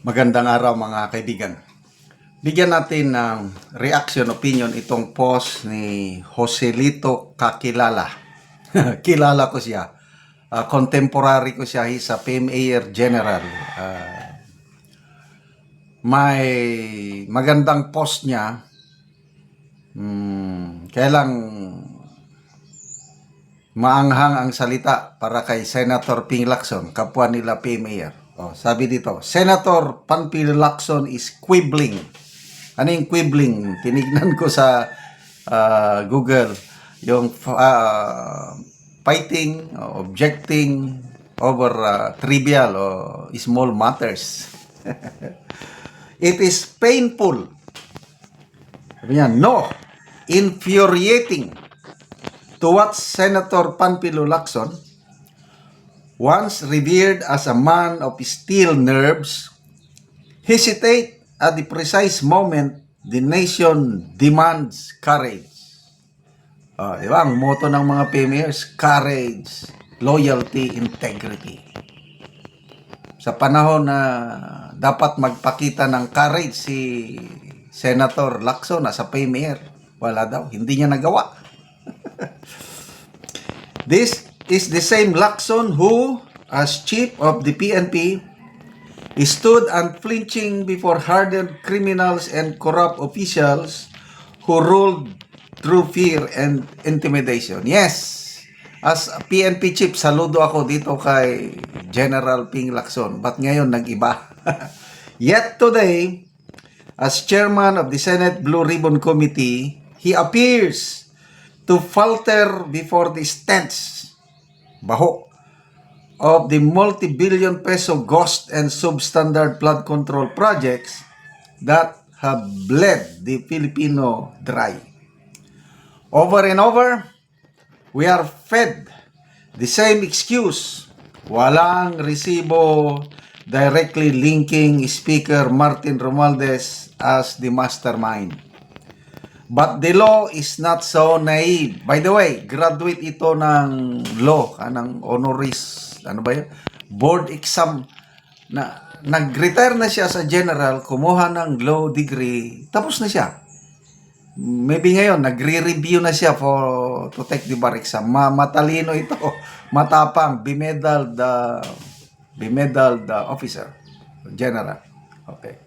Magandang araw mga kaibigan. Bigyan natin ng reaction opinion itong post ni Joselito Kakilala. Kilala ko siya. Contemporary ko siya. He's a PMAer General. May magandang post niya. Kaya lang maanghang ang salita para kay Senator Ping Lacson, kapwa nila PMAer. Sabi dito, Senator Panfilo Lacson is quibbling. Ano yung quibbling? Tinignan ko sa Google yung fighting, objecting over trivial or small matters. It is painful. Sabi niya, no, infuriating to watch Senator Panfilo Lacson, once revered as a man of steel nerves, hesitate at the precise moment the nation demands courage. Diba? Ang motto ng mga PMAers, courage, loyalty, integrity. Sa panahon na dapat magpakita ng courage si Senator Lacson sa PMAer, wala daw, hindi niya nagawa. This is the same Lacson who, as chief of the PNP, stood unflinching before hardened criminals and corrupt officials who ruled through fear and intimidation. Yes, as PNP chief, saludo ako dito kay General Ping Lacson. But ngayon, nag-iba. Yet today, as chairman of the Senate Blue Ribbon Committee, he appears to falter before the stance, baho, of the multi-billion peso ghost and substandard flood control projects that have bled the Filipino dry. Over and over, we are fed the same excuse. Walang resibo directly linking Speaker Martin Romualdez as the mastermind. But the law is not so naive. By the way, graduate ito ng law, ng honoris, board exam. Nag-retire na siya sa general, kumuha ng law degree, tapos na siya. Maybe ngayon, nagre-review na siya to take the bar exam. Matalino ito, matapang, bimedal the officer, general. Okay.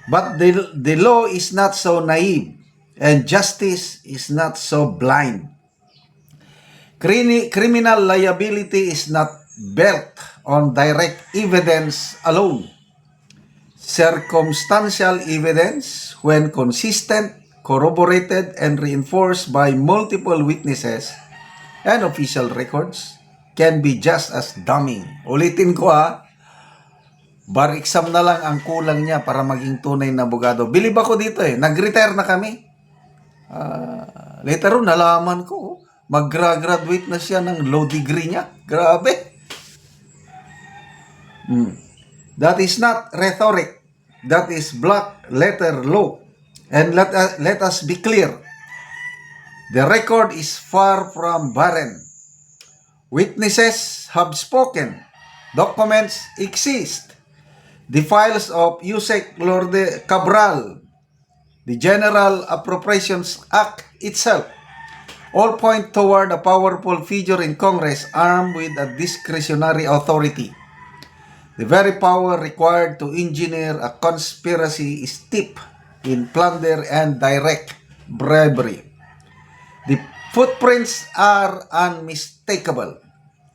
But the law is not so naive. And justice is not so blind. Criminal liability is not built on direct evidence alone. Circumstantial evidence, when consistent, corroborated, and reinforced by multiple witnesses and official records, can be just as damning. Ulitin ko bar exam na lang ang kulang niya para maging tunay na abogado. Bilib ako dito nag-retire na kami. Later on, nalaman ko, mag-graduate na siya ng law degree niya. Grabe. That is not rhetoric. That is black letter law. And let us be clear. The record is far from barren. Witnesses have spoken. Documents exist. The files of Yusek Lorde Cabral, the General Appropriations Act itself, all point toward a powerful figure in Congress armed with a discretionary authority. The very power required to engineer a conspiracy is steeped in plunder and direct bribery. The footprints are unmistakable.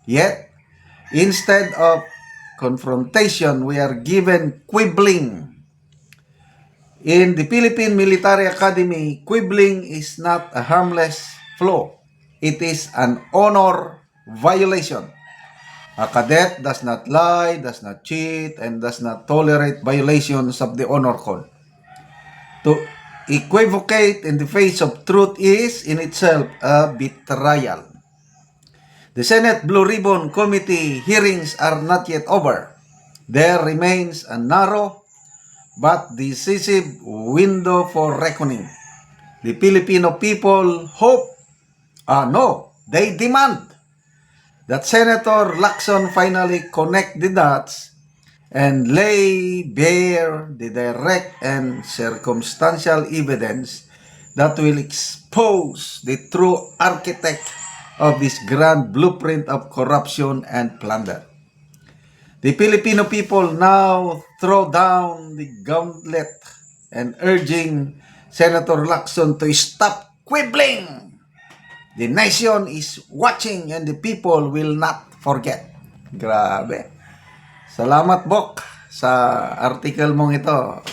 Yet, instead of confrontation, we are given quibbling. In the Philippine Military Academy, quibbling is not a harmless flaw. It is an honor violation. A cadet does not lie, does not cheat, and does not tolerate violations of the honor code. To equivocate in the face of truth is in itself a betrayal. The Senate Blue Ribbon Committee hearings are not yet over. There remains a narrow but decisive window for reckoning. The Filipino people they demand that Senator Lacson finally connect the dots and lay bare the direct and circumstantial evidence that will expose the true architect of this grand blueprint of corruption and plunder. The Filipino people now throw down the gauntlet and urging Senator Lacson to stop quibbling. The nation is watching and the people will not forget. Grabe. Salamat, Bok, sa article mong ito.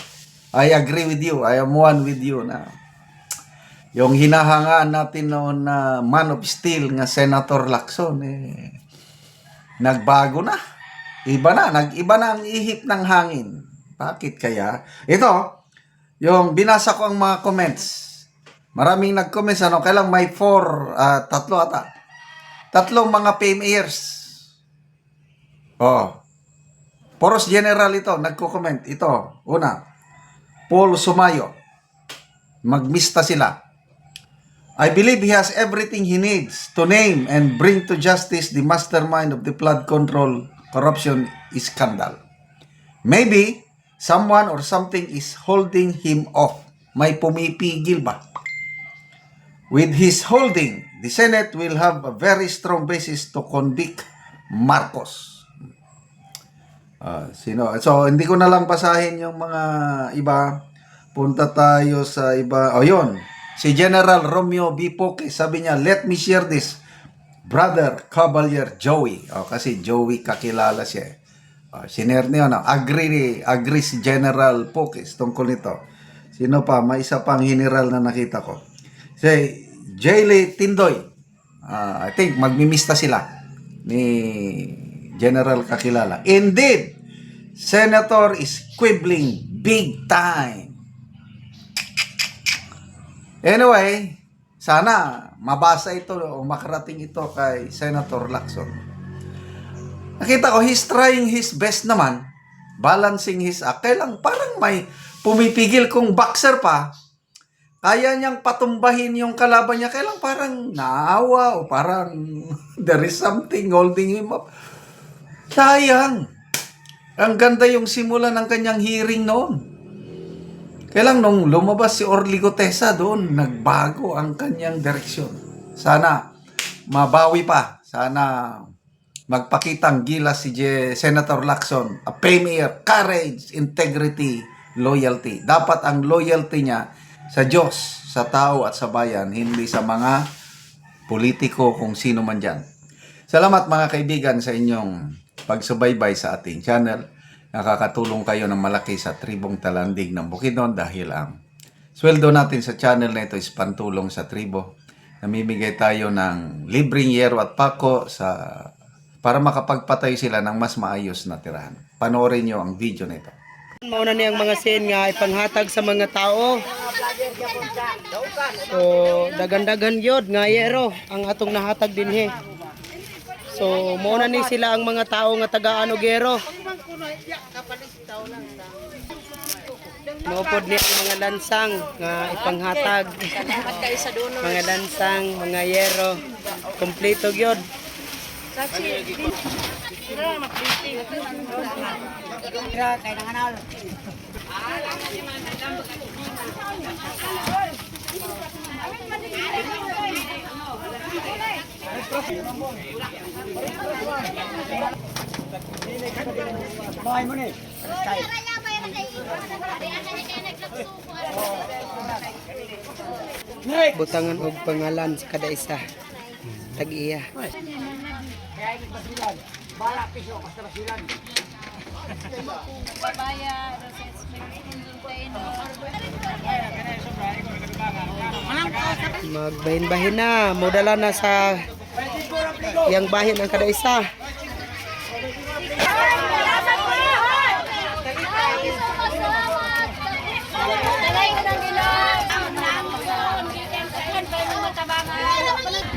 I agree with you. I am one with you na yung hinahangaan natin noon na man of steel nga Senator Lacson, nagbago na. Nag-iba na ang ihip ng hangin. Bakit kaya? Ito, yung binasa ko ang mga comments. Maraming nag-comments, kailang may tatlong mga PMAers. Poros General ito, nagko-comment. Ito, una, Paul Sumayo. Magmista sila. I believe he has everything he needs to name and bring to justice the mastermind of the flood control corruption scandal. Maybe someone or something is holding him off. May pumipigil ba? With his holding, the Senate will have a very strong basis to convict Marcos. So, hindi ko na lang basahin yung mga iba. Punta tayo sa iba. Yun. Si General Romeo B. Poque, sabi niya, let me share this. Brother Cavalier Joey. Kasi Joey kakilala siya. Sinare niya, agree si General Poque tungkol nito. Sino pa? May isa pang general na nakita ko. Si Jaylee Tindoy. I think magmimista sila ni General kakilala. Indeed, Senator is quibbling big time. Anyway, sana mabasa ito o makarating ito kay Senator Lacson. Nakita ko, he's trying his best naman, balancing his act. Kailang parang may pumipigil kung boxer pa, kaya niyang patumbahin yung kalaban niya. Kailang parang naawa o parang there is something holding him up. Sayang. Ang ganda yung simula ng kanyang hearing noon. Kailang nung lumabas si Orly Gutesa doon, nagbago ang kanyang direksyon. Sana mabawi pa. Sana magpakitang gilas si Senator Lacson. A premier, courage, integrity, loyalty. Dapat ang loyalty niya sa Diyos, sa tao at sa bayan, hindi sa mga politiko kung sino man dyan. Salamat mga kaibigan sa inyong pagsubaybay sa ating channel. Nakakatulong kayo ng malaki sa tribong Talandig ng Bukidnon dahil ang sweldo natin sa channel na ito is pantulong sa tribo. Namimigay tayo ng libreng yero at pako para makapagpatay sila ng mas maayos na tirahan. Panoorin nyo ang video na ito. Mauna niyang mga scene nga ipanghatag sa mga tao. So, dagan-dagan yod nga yero ang atong nahatag dinhi. So, mauna ni sila ang mga tao nga taga-ano gero. Maupod ni ang mga lansang nga ipanghatag. Mga lansang, mga yero. Kompleto gyud. Butangan og pangalan sa kada isa. Tag-iya. Magbahin-bahin na, modala na sa yang bahin ang kada isa.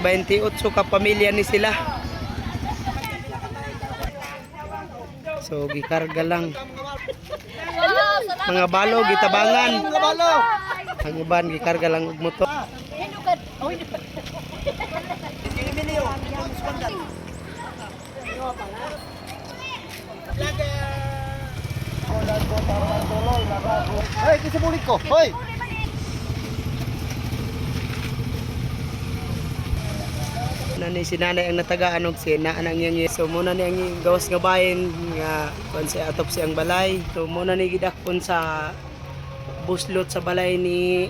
Baintiutso ka pamilya ni sila. So gikarga lang. Mga balo gitabangan. Ang iban gikarga lang og motor. Hey, kisa bulik ko. Hoy! Nani si nanay ang natagaan og si naan ang yang so muna ni ang gawas nga bahin nga kon sa atop siyang balay. So muna ni gidakpon sa buslot sa balay ni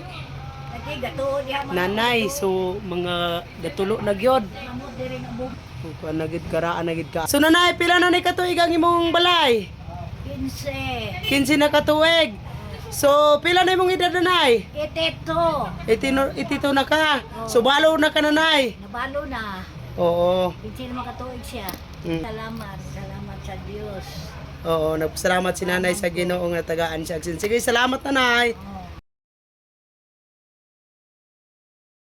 nanay. So mga gatulo na gyud. Kuan nagid karaan nagid ka. So nanay pila na ni katuig ang imong balay? 15. 15 na katuig. So pila na imong edad nanay? Ito. 82 na ka. So balo na ka nanay. Nabalo na. Oo. Pinsin makatuig siya. Mm. Salamat. Salamat sa Diyos. Oo, nagpasalamat si nanay sa Ginoo nga tagaan siya. Sige, salamat nanay.